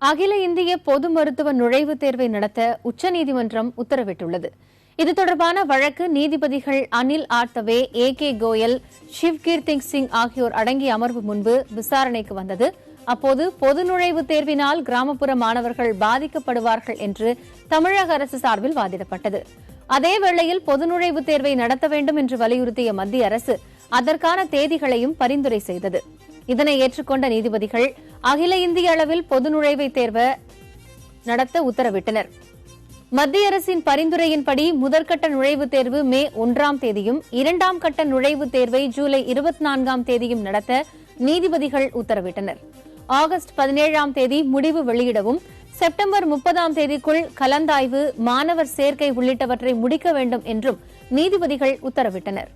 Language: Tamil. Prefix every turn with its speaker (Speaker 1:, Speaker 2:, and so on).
Speaker 1: அகில இந்திய பொது மருத்துவ நுழைவுத் தேர்வை நடத்த உச்சநீதிமன்றம் உத்தரவிட்டுள்ளது. இது தொடர்பான வழக்கு நீதிபதிகள் அனில் ஆர்த்தவே, A.K. கோயல், ஷிவ்கீர்த்திங் சிங் ஆகியோர் அடங்கிய அமர்வு முன்பு விசாரணைக்கு வந்தது. அப்போது பொது நுழைவுத் தேர்வினால் கிராமப்புற மாணவர்கள் பாதிக்கப்படுவார்கள் என்று தமிழக அரசு சார்பில் வாதிடப்பட்டது. அதேவேளையில் பொது நுழைவுத் தேர்வை நடத்த வேண்டும் என்று வலியுறுத்திய மத்திய அரசு அதற்கான தேதிகளையும் பரிந்துரை செய்தது. இதனை ஏற்றுக்கொண்ட நீதிபதிகள் அகில இந்திய அளவில் பொது நுழைவுத் தேர்வை நடத்த உத்தரவிட்டனர். மத்திய அரசின் பரிந்துரையின்படி முதற்கட்ட நுழைவுத் தேர்வு மே 1ஆம் தேதியும், 2ஆம் கட்ட நுழைவுத் தேர்வை ஜூலை 24ஆம் தேதியும் நடத்த நீதிபதிகள் உத்தரவிட்டனர். ஆகஸ்ட் 17ஆம் தேதி முடிவு வெளியிடவும், செப்டம்பர் 30ஆம் தேதிக்குள் கலந்தாய்வு, மாணவர் சேர்க்கை உள்ளிட்டவற்றை முடிக்க வேண்டும் என்றும் நீதிபதிகள் உத்தரவிட்டனர்.